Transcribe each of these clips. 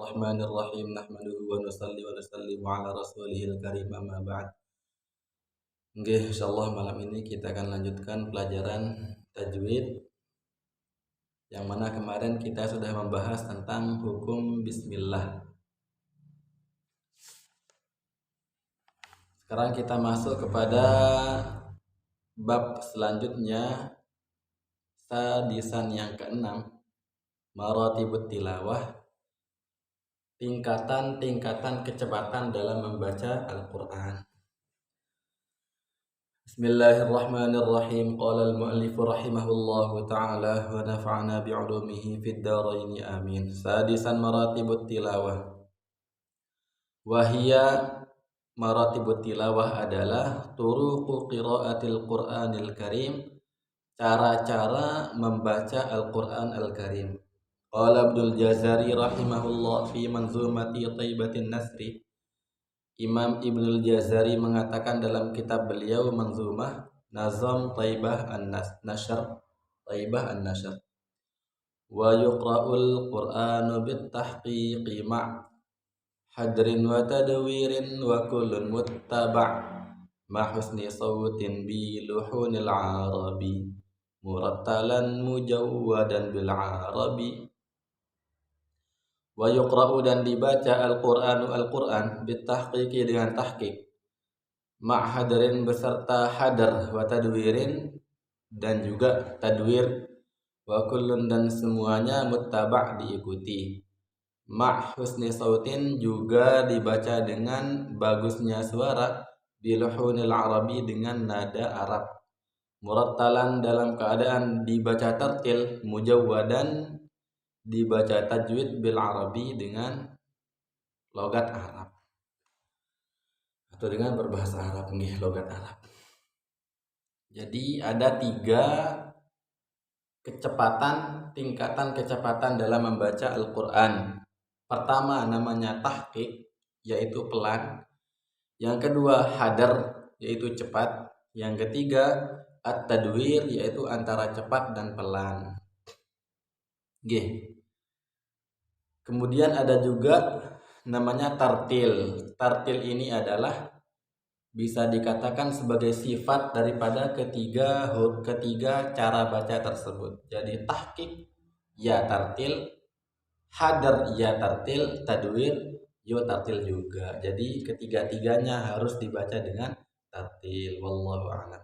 Bismillahirrahmanirrahim. Nahmaduhu wa nusalli wa nusallimu ala rasulihil karim amma ba'd. Nggih, insyaallah malam ini kita akan lanjutkan pelajaran tajwid yang mana kemarin kita sudah membahas tentang hukum bismillah. Sekarang kita masuk kepada bab selanjutnya, sadisan yang keenam, maratibut tilawah, tingkatan-tingkatan kecepatan dalam membaca Al-Qur'an. Bismillahirrahmanirrahim. Qala al-mu'allif rahimahullahu ta'ala wa nafa'na bi'ulumihi fid dharain amin. Sadisan maratibut tilawah. Wahia maratibut tilawah adalah turuqu qiraatil Qur'anil Karim, cara-cara membaca Al-Qur'an Al-Karim. Qala Ibnul Jazari rahimahullah fi manzumati Thaibatin Nasri. Imam Ibnul Jazari mengatakan dalam kitab beliau Manzumah Nazam Thaibah An-Nashr, Thaibah An-Nashr, wa yuqra'ul Qur'anu bit-tahqiqi ma' hadrin wa tadwirin wa kullun muttaba' ma husni sawtin bi luhunil arabi murattalan mujawwadan bil arabi. Wa yuqra'u dan dibaca Al-Qur'an bitahqiqi dengan tahqiq, ma'hadarin beserta hadar, wa tadwirin dan juga tadwir, wa kullun dan semuanya muttaba' diikuti, husni sautin juga dibaca dengan bagusnya suara, biluhunil arabi dengan nada Arab, murattalan dalam keadaan dibaca tartil, mujawwadan dibaca tajwid bil arabi dengan logat Arab atau dengan berbahasa Arab, nggih, logat Arab. Jadi ada 3 kecepatan, tingkatan kecepatan dalam membaca Al-Qur'an. Pertama namanya tahqiq, yaitu pelan. Yang kedua hadar, yaitu cepat. Yang ketiga at-tadwir, yaitu antara cepat dan pelan. Nggih. Kemudian ada juga namanya tartil. Tartil ini adalah bisa dikatakan sebagai sifat daripada ketiga cara baca tersebut. Jadi tahqiq ya tartil, hadar ya tartil, tadwir ya tartil juga. Jadi ketiga-tiganya harus dibaca dengan tartil. Wallahu a'lam.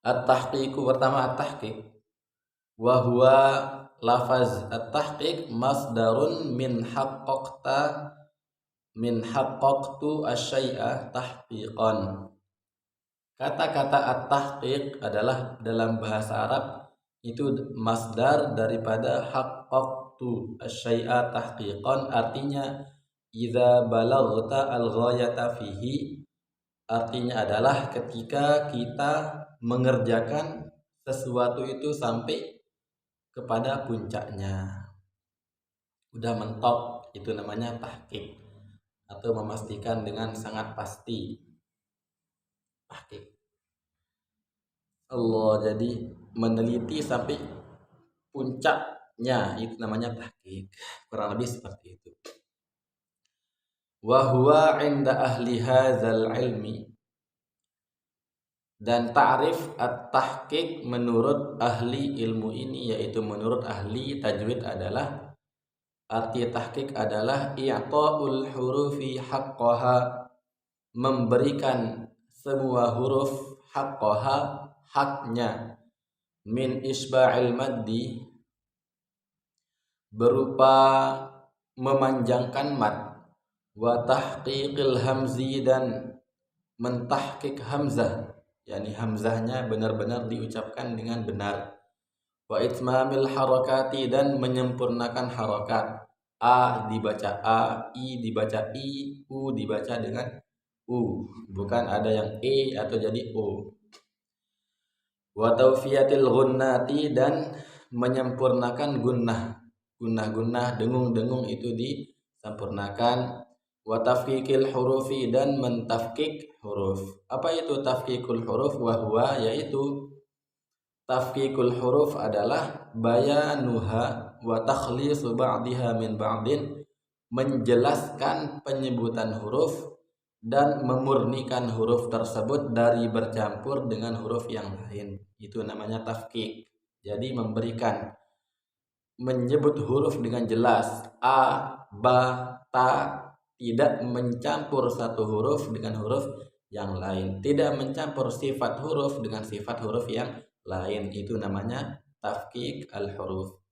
At-tahqiq, pertama at-tahqiq. Wa huwa lafaz at-tahqiq masdarun min haqqaqtu asy-syai'a tahqiqan. Kata-kata at-tahqiq adalah dalam bahasa Arab itu masdar daripada haqqaqtu asy-syai'a tahqiqan, artinya idza balaghta al-ghayata fihi, artinya adalah ketika kita mengerjakan sesuatu itu sampai kepada puncaknya, udah mentok, itu namanya tahqiq, atau memastikan dengan sangat pasti. Tahqiq Allah, jadi meneliti sampai puncaknya, itu namanya tahqiq. Kurang lebih seperti itu. Wa huwa 'inda ahli hadzal ilmi, dan ta'rif at-tahqiq menurut ahli ilmu ini, yaitu menurut ahli tajwid adalah, arti tahqiq adalah i'ta'ul hurufi haqqaha, memberikan semua huruf haqqaha, haknya, min isba'il maddi, berupa memanjangkan mad, wa tahqiqil hamzi, dan mentahqiq hamzah, yakni hamzahnya benar-benar diucapkan dengan benar, wa itmamil harakati, dan menyempurnakan harakat, a dibaca a, i dibaca i, u dibaca dengan u, bukan ada yang e atau jadi o, wa tawfiyatil gunnati, dan menyempurnakan gunnah, dengung-dengung itu disempurnakan, wa tafkikil hurufi, dan mentafkik huruf. Apa itu tafkikul huruf? Wa huwa, yaitu Tafkikul huruf adalah bayanuha wa takhlisu ba'diha min ba'din, menjelaskan penyebutan huruf dan memurnikan huruf tersebut dari bercampur dengan huruf yang lain. Itu namanya tafkik. Jadi menyebut huruf dengan jelas, a, ba, ta, tidak mencampur satu huruf dengan huruf yang lain, tidak mencampur sifat huruf dengan sifat huruf yang lain. Itu namanya tafkik al-huruf.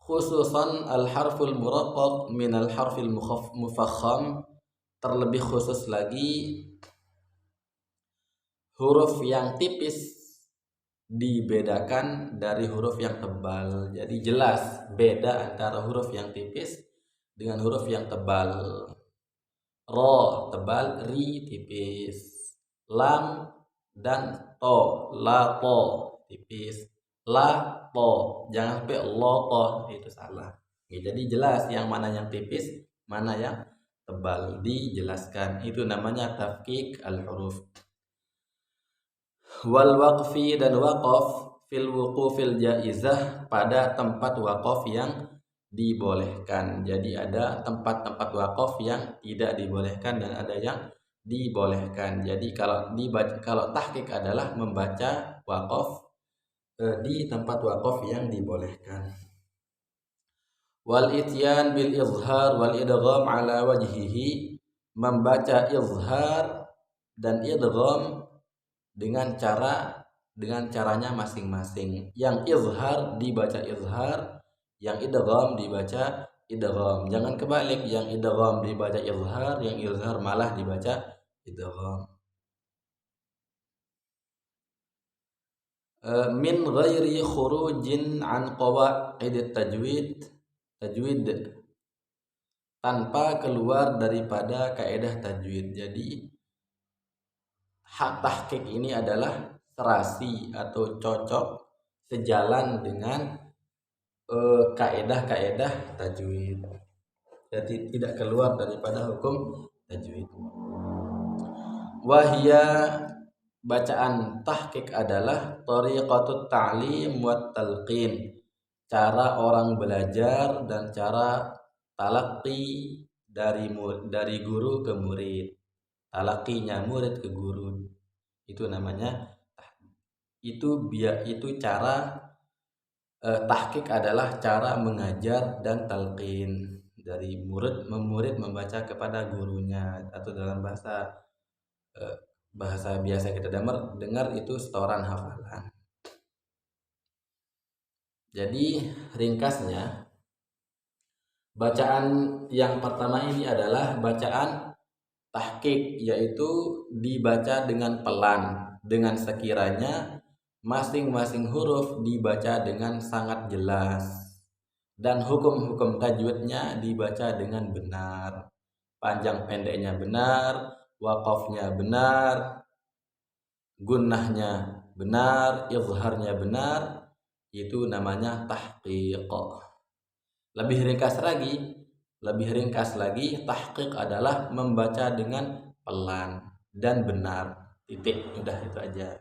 Khususan al-harful muraqqaq min al-harfil mufakham, terlebih khusus lagi huruf yang tipis dibedakan dari huruf yang tebal. Jadi jelas beda antara huruf yang tipis dengan huruf yang tebal. Ro tebal, ri tipis. Lam dan to, la to tipis. La to, jangan sampai lo to, itu salah. Jadi jelas yang mana yang tipis, mana yang tebal, dijelaskan. Itu namanya tafkik al-huruf. Wal waqfi dan waqaf fil wuqufil jaizah, pada tempat waqaf yang dibolehkan. Jadi ada tempat-tempat waqaf yang tidak dibolehkan dan ada yang dibolehkan. Jadi kalau tahqiq adalah membaca waqaf di tempat waqaf yang dibolehkan. Wal ityan bil izhar wal idgham ala wajhihi, membaca izhar dan idgham dengan caranya masing-masing. Yang izhar dibaca izhar, yang idgham dibaca idgham. Jangan kebalik, yang idgham dibaca izhar, yang izhar malah dibaca idgham. Min ghairi khurujin an qawaid tajwid, tanpa keluar daripada kaidah tajwid. Jadi hak tahqiq ini adalah serasi atau cocok, sejalan dengan kaidah-kaidah tajwid. Jadi tidak keluar daripada hukum tajwid. Wahia, bacaan tahqiq adalah tariqatut ta'lim wat talqin, cara orang belajar dan cara talaqi dari guru ke murid. Talaqinya murid ke guru, itu namanya itu cara tahqiq adalah cara mengajar dan talqin dari murid membaca kepada gurunya, atau dalam bahasa biasa kita dengar itu setoran hafalan. Jadi ringkasnya, bacaan yang pertama ini adalah bacaan tahqiq, yaitu dibaca dengan pelan, dengan sekiranya masing-masing huruf dibaca dengan sangat jelas, dan hukum-hukum tajwidnya dibaca dengan benar, panjang pendeknya benar, waqafnya benar, gunnahnya benar, izharnya benar. Itu namanya tahqiq. Lebih ringkas lagi, tahqiq adalah membaca dengan pelan dan benar. Titik, udah itu aja.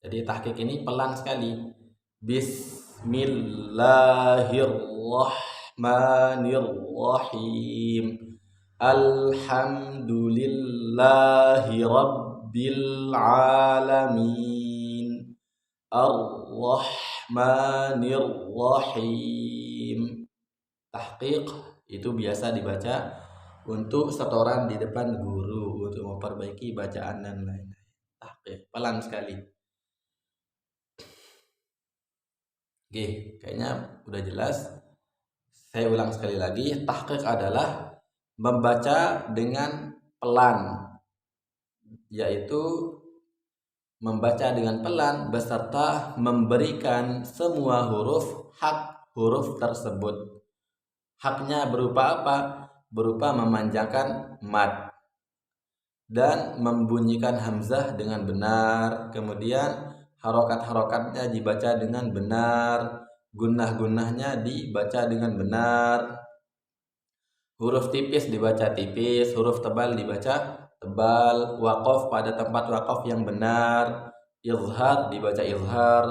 Jadi tahqiq ini pelan sekali. Bismillahirrahmanirrahim. Alhamdulillahi rabbil alamin. Ar-Rahmanir-Rahim. Tahqiq itu biasa dibaca untuk setoran di depan guru, untuk memperbaiki bacaan dan lain-lain. Tahqiq pelan sekali. Kayaknya udah jelas. Saya ulang sekali lagi, tahqiq adalah membaca dengan pelan, yaitu membaca dengan pelan beserta memberikan semua huruf hak huruf tersebut. Haknya berupa apa? Berupa memanjangkan mad dan membunyikan hamzah dengan benar. Kemudian harokat-harokatnya dibaca dengan benar, gunnah-gunnahnya dibaca dengan benar. Huruf tipis dibaca tipis, huruf tebal dibaca tebal, waqaf pada tempat waqaf yang benar, izhar dibaca izhar,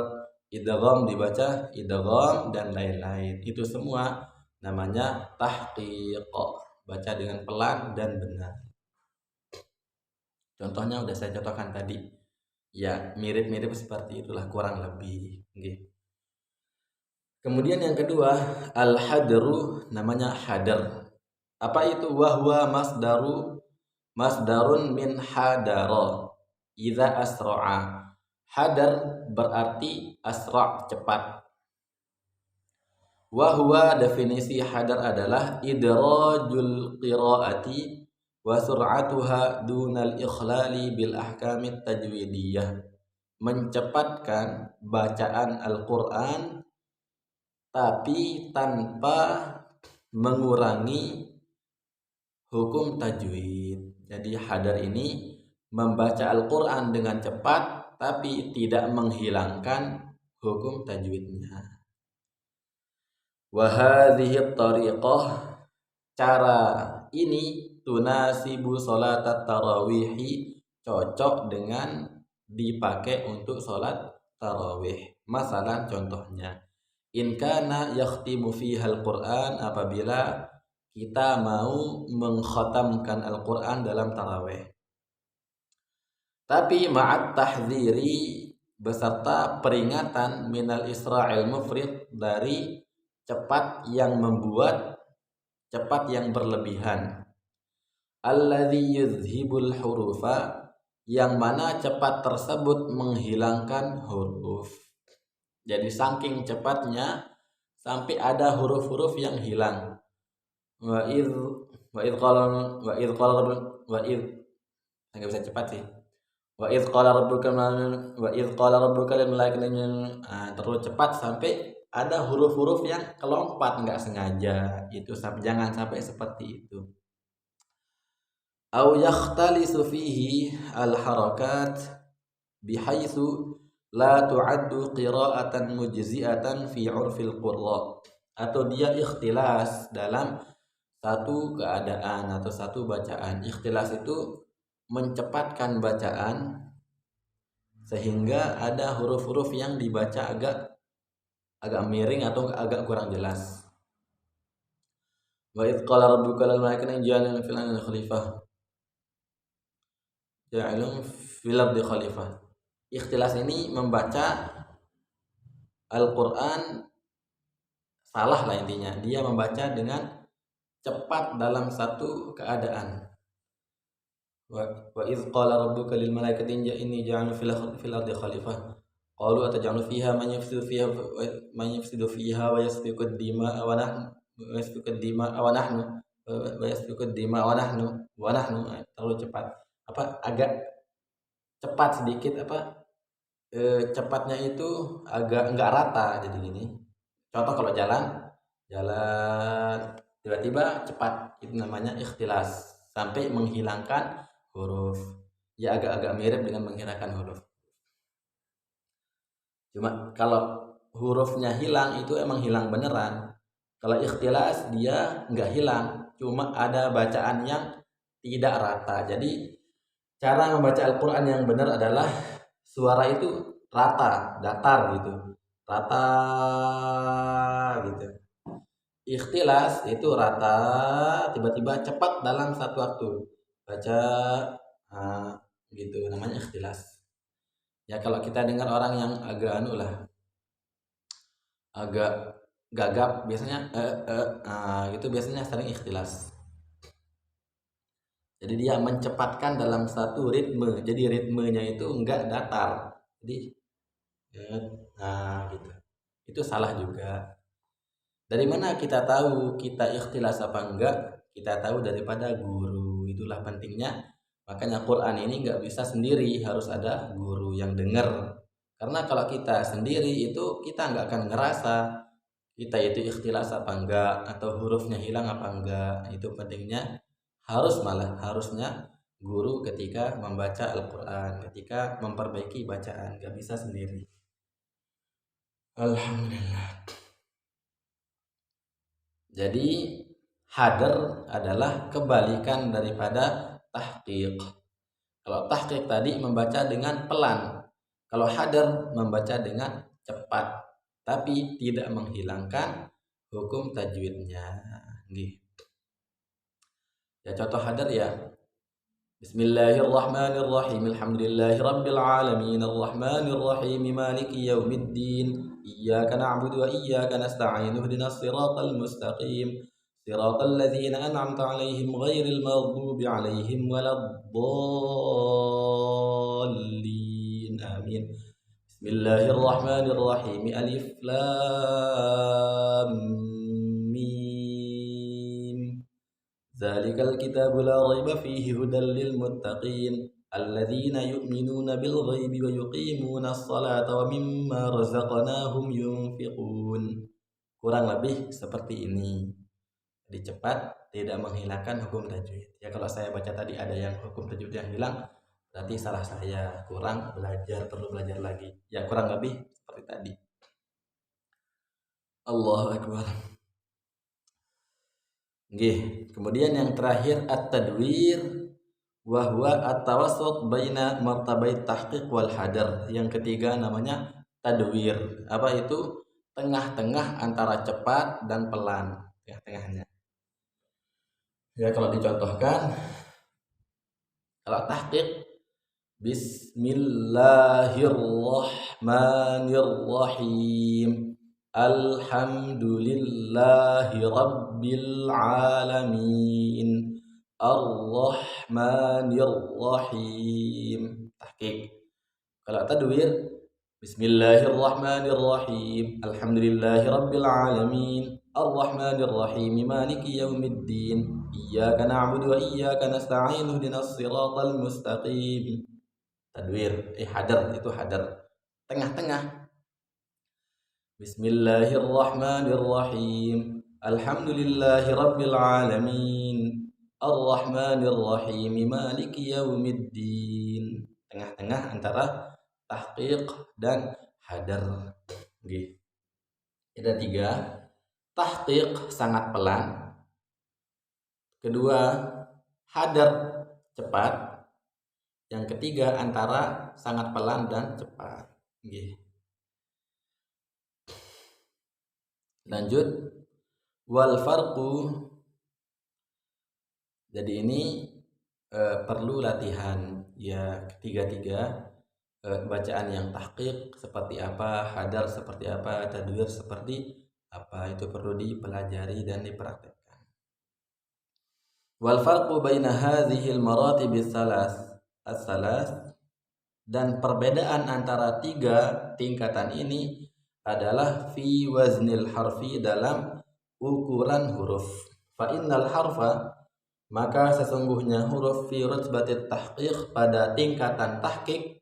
idgham dibaca idgham, dan lain-lain. Itu semua namanya tahqiq, baca dengan pelan dan benar. Contohnya udah saya contohkan tadi. Ya, mirip-mirip seperti itulah kurang lebih. Okay. Kemudian yang kedua, al-hadru, namanya hadar. Apa itu? Wahwa masdarun min hadara idza asra'a. Hadar berarti asra', cepat. Wahwa, definisi hadar adalah idrajul qiraati wa sur'atuha dunal ikhlali bil ahkamit tajwidiyah. Mencepatkan bacaan Al-Qur'an tapi tanpa mengurangi hukum tajwid. Jadi hadar ini membaca Al-Qur'an dengan cepat tapi tidak menghilangkan hukum tajwidnya. Wa hadhihi tariqah, cara ini tunasibu salat tarawih, cocok dengan dipakai untuk salat tarawih. Masalah contohnya, in kana yakhtimu fiha al-Qur'an, apabila kita mau mengkhatamkan Al-Qur'an dalam tarawih. Tapi ma'at tahdziri, beserta peringatan, minal isra'il mufrid, dari cepat yang membuat, cepat yang berlebihan. Alladzi yuzhibul hurufa, yang mana cepat tersebut menghilangkan huruf. Jadi saking cepatnya sampai ada huruf-huruf yang hilang. Wa id qala enggak bisa cepat sih. Wa id qala rabbuka lil malaikati, terlalu cepat sampai ada huruf-huruf yang kelompat nggak sengaja. Itu jangan sampai seperti itu. Au yakhtalisu fihi al-harakat bihaitsu la tu'addu qira'atan mujzi'atan fi 'urfil qurra. Atau dia ikhtilas dalam satu keadaan atau satu bacaan. Ikhtilas itu mencepatkan bacaan sehingga ada huruf-huruf yang dibaca agak miring atau agak kurang jelas. Wa idz qala rabbuka lil malaikati ja'alun fil ardi khalifah. Ja'alun fil ardi khalifah. Ikhtilas ini membaca Al-Qur'an salah lah intinya. Dia membaca dengan cepat dalam satu keadaan. Wa idz qala rabbuka lil malaikati inni ja'alun fil ardi khalifah. Qalu ataj'alu fiha man yufsidu fiha wa yasfiku ad-dima'a wa nahnu terlalu cepat. Agak cepat sedikit, cepatnya itu agak enggak rata, jadi gini. Contoh kalau jalan tiba-tiba cepat, itu namanya ikhtilas, sampai menghilangkan huruf. Ya agak-agak mirip dengan menghilangkan huruf. Cuma kalau hurufnya hilang itu emang hilang beneran. Kalau ikhtilas dia nggak hilang, cuma ada bacaan yang tidak rata. Jadi cara membaca Al-Qur'an yang benar adalah suara itu rata, datar gitu. Rata gitu. Ikhtilas itu rata, tiba-tiba cepat dalam satu waktu. Baca gitu, namanya ikhtilas. Ya kalau kita dengar orang yang agak agak gagap, biasanya gitu, biasanya sering ikhtilas. Jadi dia mencepatkan dalam satu ritme. Jadi ritmenya itu enggak datar. Jadi gitu. Itu salah juga. Dari mana kita tahu kita ikhtilas apa enggak? Kita tahu daripada guru. Itulah pentingnya. Makanya Quran ini nggak bisa sendiri, harus ada guru yang dengar. Karena kalau kita sendiri itu kita nggak akan ngerasa kita itu ikhtilas apa enggak, atau hurufnya hilang apa enggak. Itu pentingnya harusnya guru ketika membaca Al-Quran, ketika memperbaiki bacaan, nggak bisa sendiri. Alhamdulillah. Jadi hadar adalah kebalikan daripada tahqiq. Kalau tahqiq tadi membaca dengan pelan. Kalau hadar membaca dengan cepat, tapi tidak menghilangkan hukum tajwidnya. Ya contoh hadar ya. Bismillahirrahmanirrahim. Alhamdulillahirabbil alamin arrahmanir rahim maliki yaumiddin. Iyyaka na'budu wa iyyaka nasta'in. Ihdinas siratal mustaqim. Siratal ladzina an'amta 'alaihim ghairil maghdubi 'alaihim waladdallin. Amin. Bismillahirrahmanirrahim. Alif lam mim. Zalikal kitabu la raiba fihi hudal lil muttaqin alladzina yu'minuna bil ghaibi wa yuqimunas salata wa mimma razaqnahum yunfiqun. Kurang lebih seperti ini. Jadi cepat, tidak menghilangkan hukum tajwid. Ya kalau saya baca tadi ada yang hukum tajwid yang hilang, berarti salah saya, kurang belajar, perlu belajar lagi. Ya kurang lebih seperti tadi. Allahu Akbar. Nggih, kemudian yang terakhir at-tadwir wa huwa at-tawassut baina martabai tahqiq wal hadar. Yang ketiga namanya tadwir. Apa itu? Tengah-tengah antara cepat dan pelan, tengah-tengahnya. Ya kalau dicontohkan, kalau tahqiq Bismillahirrahmanirrahim. Alhamdulillahi rabbil alamin. Ar-Rahmanir-Rahim. Tahqiq. Kalau tadwir Bismillahirrahmanirrahim. Alhamdulillahi rabbil alamin. Ar-Rahmanir-Rahim. Maliki yaumiddin. Iyyaka na'budu wa iyyaka nasta'in. Ihdinas siratal mustaqim. Tadwir, hadar itu hadar. Tengah-tengah. Bismillahirrahmanirrahim. Alhamdulillahi rabbil alamin. Ar-Rahmanir-Rahim. Maliki yaumiddin. Tengah-tengah antara tahqiq dan hadar. Oke. Ada 3. Tahqiq sangat pelan. Kedua, hadar cepat. Yang ketiga antara sangat pelan dan cepat. Oke. Lanjut. Wal farqu. Jadi ini perlu latihan. Ya ketiga-tiga. Bacaan yang tahqiq seperti apa, hadar seperti apa, tadwir seperti apa, itu perlu dipelajari dan dipraktekkan. Wal farqu baina hadhil maratib as-salas, dan perbedaan antara 3 tingkatan ini adalah fi waznil harfi, dalam ukuran huruf. Fa innal harfa, maka sesungguhnya huruf fi rutbatit tahqiq, pada tingkatan tahqiq,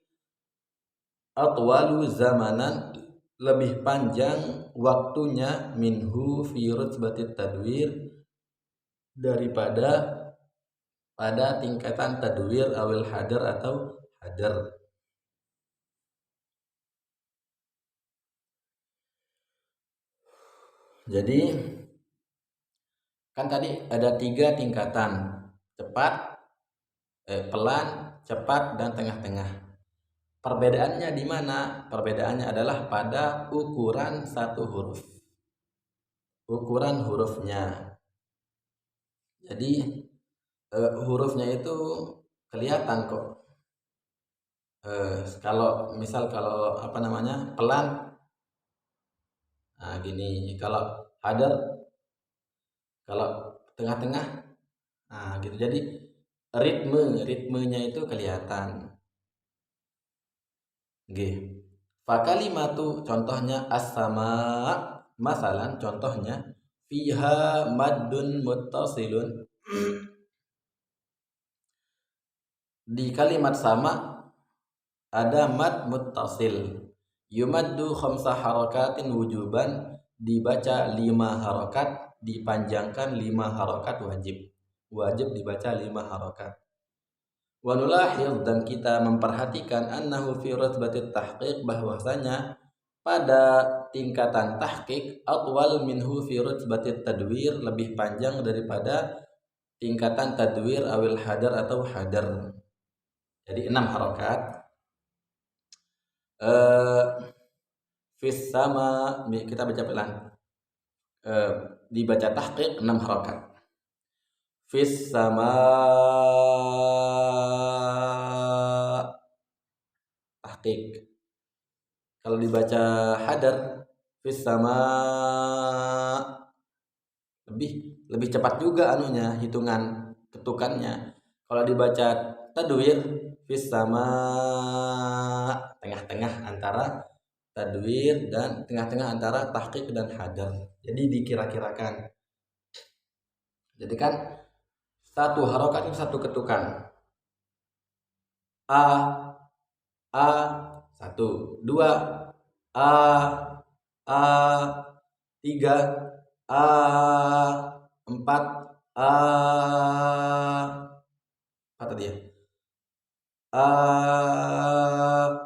atwalu zamanan, lebih panjang waktunya, minhu fi rutbatit tadwir, daripada pada tingkatan tadwir awil hadar atau hadar. Jadi kan tadi ada 3 tingkatan, cepat, pelan, cepat, dan tengah-tengah. Perbedaannya di mana? Perbedaannya adalah pada ukuran satu huruf. Ukuran hurufnya. Jadi hurufnya itu kelihatan kok. Kalau pelan, nah gini. Kalau hadar, kalau tengah-tengah, nah gitu. Jadi ritmenya itu kelihatan. Oke. Fakalimatu, contohnya as-sama, masalan contohnya fiha maddun muttasilun. Di kalimat sama ada mad muttasil. Yumaddu 5 harakatin wujuban, dibaca 5 harakat, dipanjangkan 5 harakat wajib. Wajib dibaca 5 harakat. Wa nulahidz, dan kita memperhatikan, annahu fi rutbatit tahqiq, bahwasanya pada tingkatan tahqiq, atwal minhu fi rutbatit tadwir, lebih panjang daripada tingkatan tadwir awil hadar atau hadar. Jadi 6 harokat. Fis sama, kita baca pelan. Dibaca tahqiq 6 harokat. Fis sama, tahqiq. Kalau dibaca hadar, fis sama, lebih cepat juga anunya, hitungan ketukannya. Kalau dibaca tadwir, fis sama, tengah-tengah antara tadwir dan tengah-tengah antara tahqiq dan hadar. Jadi dikira-kirakan. Jadi kan satu harokat itu satu ketukan. A, A, 1, 2, A, 3, A, 4, A, apa tadi ya? A,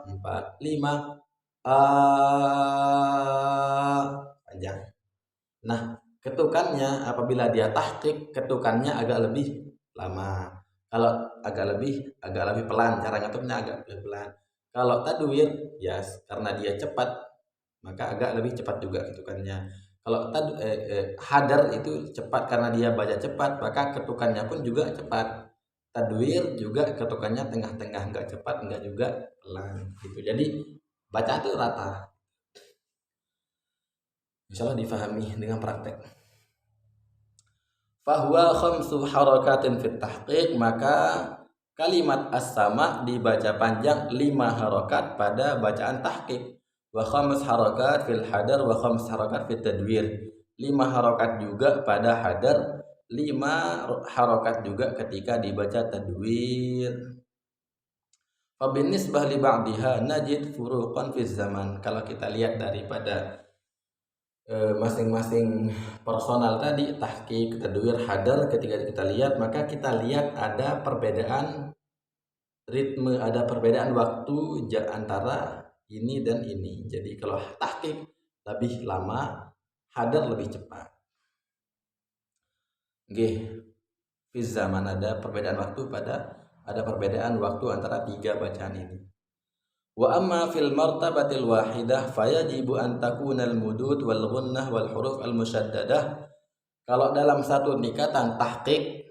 4, 5, A, panjang. Nah, ketukannya apabila dia tahqiq, ketukannya agak lebih lama. Kalau agak lebih pelan, cara ngetuknya agak lebih pelan. Kalau tadwir, ya karena dia cepat, maka agak lebih cepat juga ketukannya. Kalau hadar itu cepat karena dia baca cepat, maka ketukannya pun juga cepat. Tadwir juga ketukannya tengah-tengah, enggak cepat, enggak juga pelan gitu. Jadi baca itu rata. Insyaallah difahami dengan praktek. Fahuwa khamsu harakatin fit tahqiq, maka kalimat as-sama dibaca panjang 5 harokat pada bacaan tahqiq. Wa khams harakat fil hadar wa khams harakat fit tadwir. 5 harokat juga pada hadar, 5 harokat juga ketika dibaca tadwir. Fa binisbah li ba'diha najid furuqan fi zaman. Kalau kita lihat daripada masing-masing personal tadi, tahqiq, tadwir, hadar, ketika kita lihat, maka kita lihat ada perbedaan ritme, ada perbedaan waktu antara ini dan ini. Jadi kalau tahqiq lebih lama, hadar lebih cepat. Nggih, fi zaman ada perbedaan waktu antara 3 bacaan ini. Wa amma fil martabatil wahidah fayajibu an takuna al mudud wal ghunnah wal huruf al musyaddadah. Kalau dalam satu tingkatan tahqiq,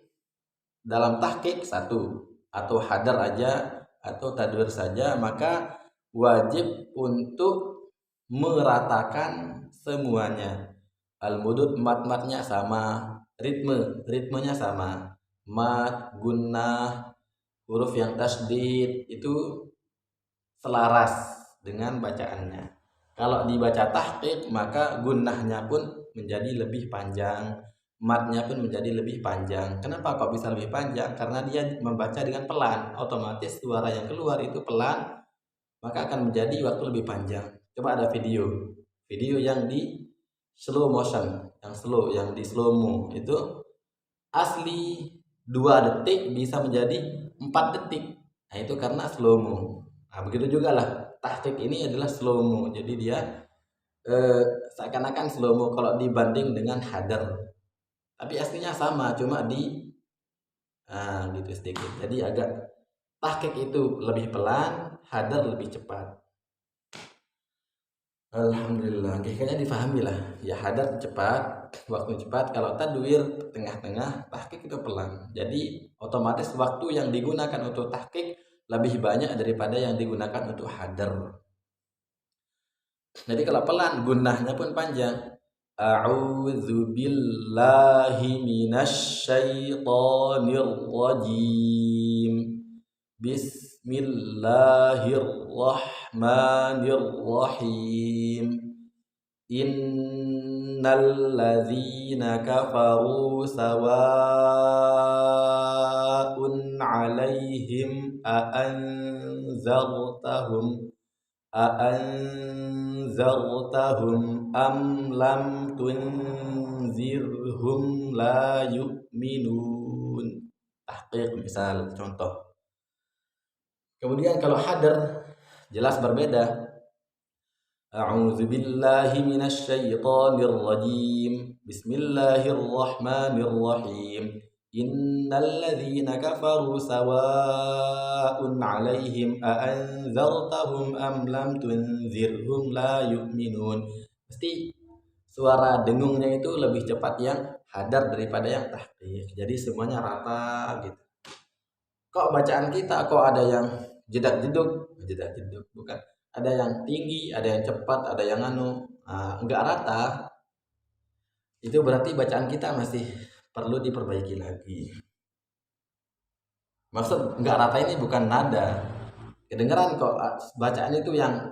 dalam tahqiq satu atau hadar aja atau tadwir saja, maka wajib untuk meratakan semuanya. Al mudud mat-matnya sama, ritmenya sama. Mat, gunnah, huruf yang tasdid itu selaras dengan bacaannya. Kalau dibaca tahqiq, maka gunnahnya pun menjadi lebih panjang, matnya pun menjadi lebih panjang. Kenapa kok bisa lebih panjang? Karena dia membaca dengan pelan, otomatis suara yang keluar itu pelan, maka akan menjadi waktu lebih panjang. Coba ada video yang di slow motion, yang di slow mo itu asli 2 detik bisa menjadi 4 detik. Nah, itu karena slow mo. Nah, begitu juga lah tahqiq ini adalah slow mo. Jadi dia seakan-akan slow mo kalau dibanding dengan hadar. Tapi aslinya sama, cuma gitu sedikit. Jadi agak tahqiq itu lebih pelan, hadar lebih cepat. Alhamdulillah, kayaknya difahami lah. Ya hadar cepat, waktu cepat. Kalau tadwir tengah-tengah, tahqiq itu pelan. Jadi otomatis waktu yang digunakan untuk tahqiq lebih banyak daripada yang digunakan untuk hadar. Jadi kalau pelan, gunnahnya pun panjang. A'udzu billahi minasy syaithanir rajim. Bismillahirrahmanirrahim. Innal ladzina kafaru sawa'un 'alaihim a'anzartahum am lam tunzirhum la yu'minun. Tahqiq misal contoh. Kemudian kalau hadar jelas berbeda. A'udzubillahi minasyaitonir rajim. Bismillahirrahmanirrahim. Innalladzina kafaru sawa'un 'alaihim a'anzartahum am lam tunzirhum la yu'minun. Pasti suara dengungnya itu lebih cepat yang hadar daripada yang tahqiq. Jadi semuanya rata gitu. Kok bacaan kita kok ada yang jedak-jeduk bukan. Ada yang tinggi, ada yang cepat, ada yang enggak rata. Itu berarti bacaan kita masih perlu diperbaiki lagi. Maksud enggak rata ini bukan nada. Kedengeran kok bacaan itu yang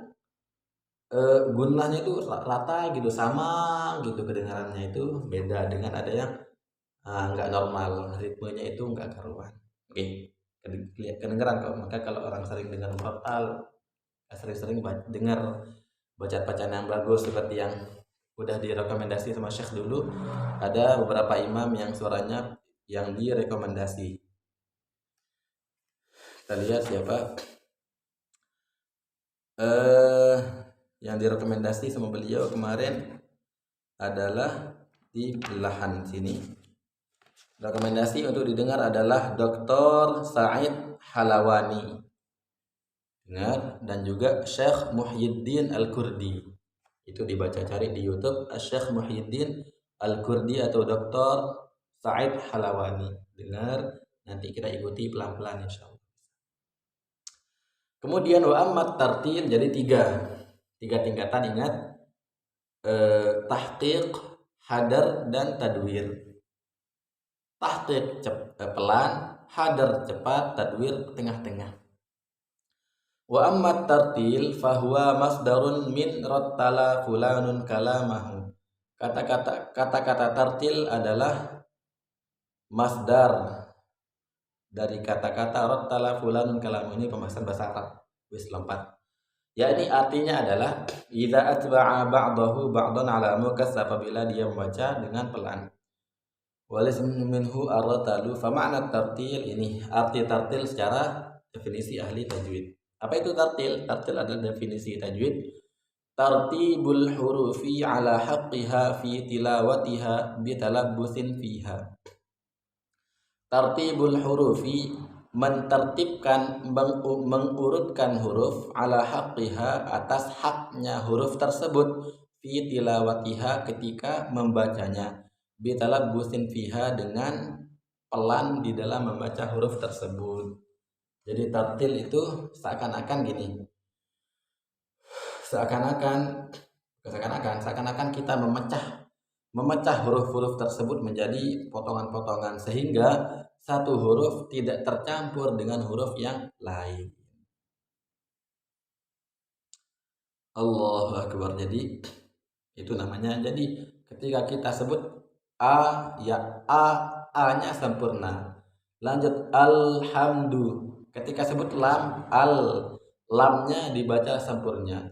gunanya itu rata gitu, sama gitu kedengarannya, itu beda dengan ada yang enggak normal, ritmenya itu enggak karuan. Oke, kedengeran kok. Maka kalau orang sering dengar murattal, sering-sering dengar bacaan yang bagus seperti yang udah direkomendasi sama Syekh dulu, ada beberapa imam yang suaranya yang direkomendasi. Kita lihat siapa yang direkomendasi sama beliau kemarin adalah di belahan sini. Rekomendasi untuk didengar adalah Dr. Said Halawani, dengar, dan juga Syekh Muhyiddin Al-Kurdi. Itu dibaca, cari di YouTube Syekh Muhyiddin Al-Kurdi atau Dr. Said Halawani, dengar, nanti kita ikuti pelan-pelan insyaallah. Kemudian wa ammat tartil, jadi tiga tingkatan, ingat, tahqiq, hadar, dan tadwir. Tahqiq pelan, hadar cepat, tadwir tengah-tengah. Wa ammat tartil fahuwa masdarun min rattala fulanun kalamahu. Kata-kata tartil adalah masdar dari kata-kata rattala fulanun kalamahu. Ini pembahasan bahasa Arab wis lompat. Ya, ini artinya adalah idza atba'a ba'dahu ba'dan ala mukas, apabila dia membaca dengan pelan. Walis minhu ar-ratalu, fa ma'na tartil, ini arti tartil secara definisi ahli tajwid. Apa itu tartil? Tartil adalah definisi tajwid. Tartibul hurufi ala haqqiha fi tilawatiha bitalabbusin fiha. Tartibul hurufi, mentertibkan, mengurutkan huruf, ala haqqiha, atas haknya huruf tersebut, fi tilawatiha, ketika membacanya, bitalabbusin fiha, dengan pelan di dalam membaca huruf tersebut. Jadi tartil itu seakan-akan gini, seakan-akan kita memecah huruf-huruf tersebut menjadi potongan-potongan, sehingga satu huruf tidak tercampur dengan huruf yang lain. Allahu Akbar. Jadi itu namanya, jadi ketika kita sebut a, ya a-nya sempurna. Lanjut alhamdu. Ketika sebut lam, lamnya dibaca sempurna.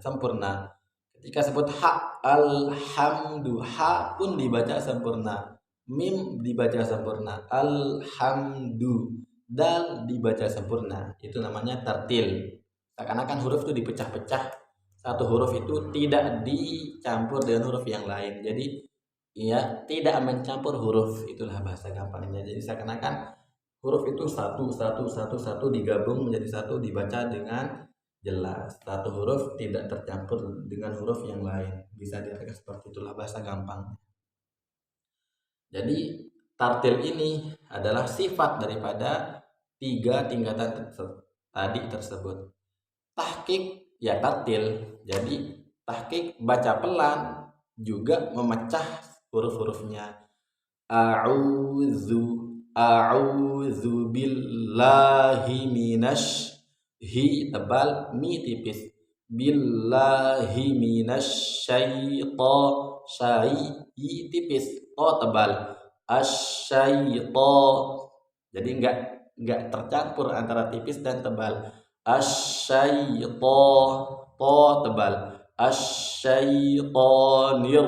Ketika sebut ha, alhamdu, ha pun dibaca sempurna. Mim dibaca sempurna, alhamdu, dal dibaca sempurna. Itu namanya tartil. Seakan-akan huruf itu dipecah-pecah, satu huruf itu tidak dicampur dengan huruf yang lain. Jadi ya, tidak mencampur huruf, itulah bahasa gampangnya. Jadi seakan-akan huruf itu satu digabung menjadi satu, dibaca dengan jelas. Satu huruf tidak tercampur dengan huruf yang lain. Bisa dikatakan seperti itulah bahasa gampang. Jadi tartil ini adalah sifat daripada tiga tingkatan tadi tersebut. Tahqiq, ya tartil. Jadi tahqiq baca pelan, juga memecah huruf-hurufnya. A'udzu billahi minasy, hi tebal, mi tipis. Billahi minasyaito, syai tipis, to tebal. Asyaito, jadi enggak tercampur antara tipis dan tebal. Asyaito, to tebal. Asyaitonir,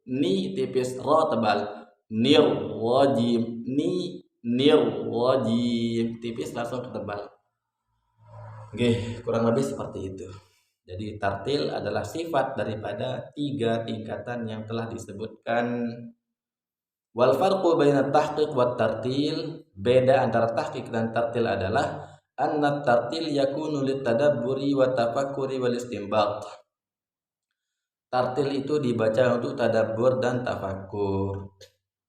ni tipis, ro tebal. Nir wajim, ni nir wajim tipis, langsung tebal. Oke, kurang lebih seperti itu. Jadi tartil adalah sifat daripada tiga tingkatan yang telah disebutkan. Wal farqu baina tahqiq wat tartil, Beda antara tahqiq dan tartil adalah anna tartil yakunu litadabburi wa tafakkuri wal istinbat. Tartil itu dibaca untuk tadabbur dan tafakkur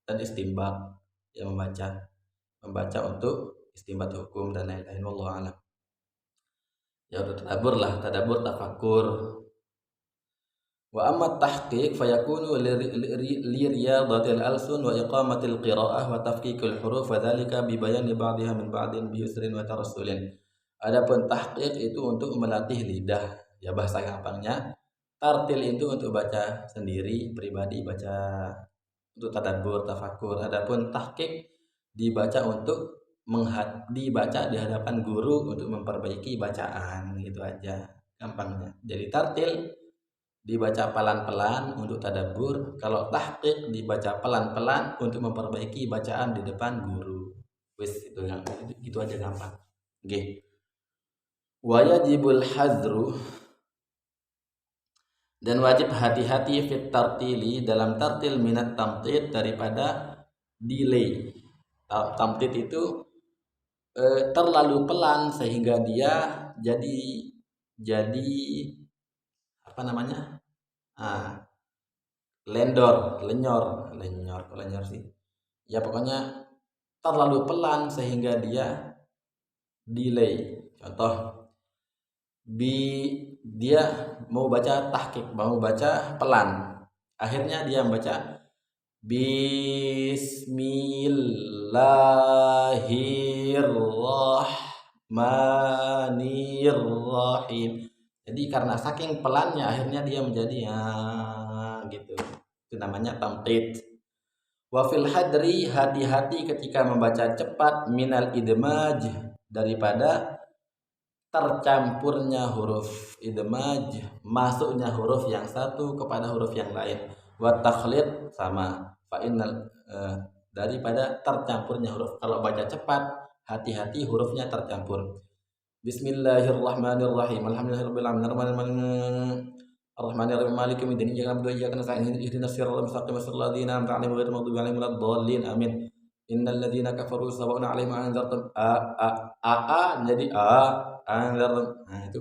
dan istinbat, yang membaca untuk istinbat hukum dan lain-lain. Wallahu a'lam. Ya untuk tadabbur tafakkur. Wa amma tahqiq fayakunu li riyadatil alsun wa iqamatil qiraah wa tafkikul huruf wa dzalika bi bayani ba'dihha min ba'din bi yusrin wa tarassulin. Adapun tahqiq itu untuk melatih lidah, ya bahasa gampangnya. Tartil itu untuk baca sendiri, pribadi baca untuk tadabbur, tafakkur. Adapun tahqiq dibaca untuk dibaca di hadapan guru untuk memperbaiki bacaan, gitu aja gampangnya. Jadi tartil dibaca pelan-pelan untuk tadabbur, kalau tahqiq dibaca pelan-pelan untuk memperbaiki bacaan di depan guru. Wis itu aja gampang. Nggih. Wa yajibul hadru, dan wajib hati-hati fit tartili dalam tartil minat tamtid daripada delay. Tamtid itu terlalu pelan sehingga dia jadi apa namanya? Lenyor sih. Ya pokoknya terlalu pelan sehingga dia delay. Contoh, dia mau baca tahqiq, mau baca pelan, akhirnya dia membaca Bismillahirrahmanirrahim. Jadi karena saking pelannya akhirnya dia menjadi gitu. Itu namanya tamtid. Wa fil hadri, hati-hati ketika membaca cepat, minal idmaj, daripada tercampurnya huruf idmaj, masuknya huruf yang satu kepada huruf yang lain. Wa takhlid, sama fa innal, daripada tercampurnya huruf. Kalau baca cepat, hati-hati hurufnya tercampur. Bismillahirrahmanirrahim. Alhamdulillahirabbil alamin. Ar-Rahmanir-Rahim. Maliki yaumiddin. Iyyaka na'budu wa iyyaka nasta'in. Ihdinas siratal mustaqim. Siratal ladzina an'amta 'alaihim ghairil maghdubi 'alaihim waladdallin. Amin. Innal ladzina kafaru sawa'un 'alaihim anzartum jadi anzartum. Nah, itu.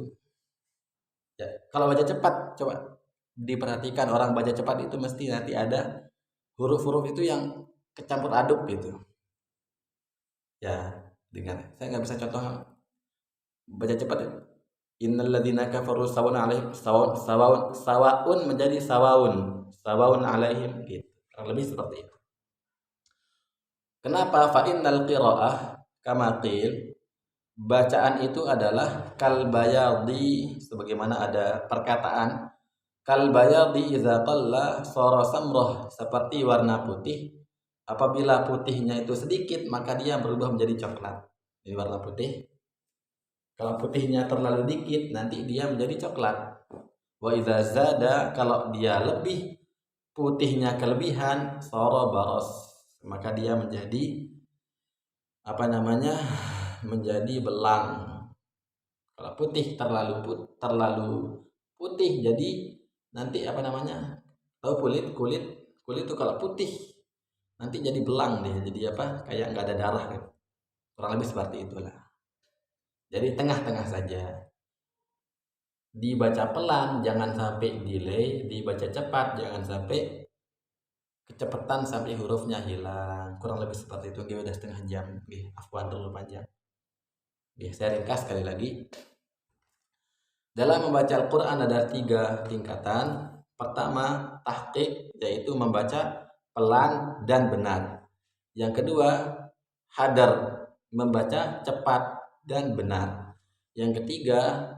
Ya, kalau baca cepat coba diperhatikan, orang baca cepat itu mesti nanti ada huruf-huruf itu yang kecampur aduk gitu. Ya, dengar. Saya nggak bisa contoh baca cepat. Innal ladzina kafaru sawa'un 'alaihim sawa'un menjadi sawa'un 'alaihim gitu. Kurang lebih seperti itu. Kenapa? Fa innal qiraah kama qil, bacaan itu adalah kal bayadi, sebagaimana ada perkataan kal bayadi idza qalla sara samrah, seperti warna putih apabila putihnya itu sedikit maka dia berubah menjadi coklat. Ini warna putih. Kalau putihnya terlalu dikit nanti dia menjadi coklat. Wa idza zada, kalau dia lebih putihnya kelebihan, sara baros, maka dia menjadi menjadi belang. Kalau putih terlalu putih jadi nanti tahu kulit itu kalau putih nanti jadi belang deh, jadi kayak nggak ada darah gitu. Kurang lebih seperti itulah. Jadi tengah-tengah saja. Dibaca pelan, jangan sampai delay. Dibaca cepat, jangan sampai kecepatan sampai hurufnya hilang. Kurang lebih seperti itu. Udah setengah jam. Afwan terlalu panjang. Saya ringkas sekali lagi. Dalam membaca Al-Quran ada 3 tingkatan. Pertama, tahqiq, yaitu membaca pelan dan benar. Yang kedua, hadar, membaca cepat dan benar. Yang ketiga,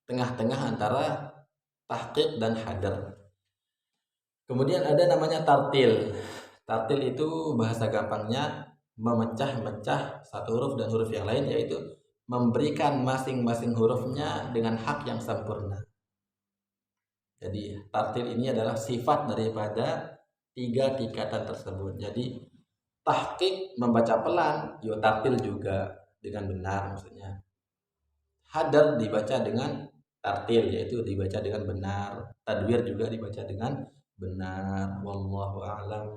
tengah-tengah antara tahqiq dan hadar. Kemudian ada namanya tartil. Tartil itu bahasa gampangnya memecah-mecah satu huruf dan huruf yang lain, yaitu memberikan masing-masing hurufnya dengan hak yang sempurna. Jadi tartil ini adalah sifat daripada 3 tingkatan tersebut. Jadi tahqiq membaca pelan, tartil juga dengan benar maksudnya. Hadar dibaca dengan tartil, yaitu dibaca dengan benar. Tadwir juga dibaca dengan benar. Wallahu a'lam.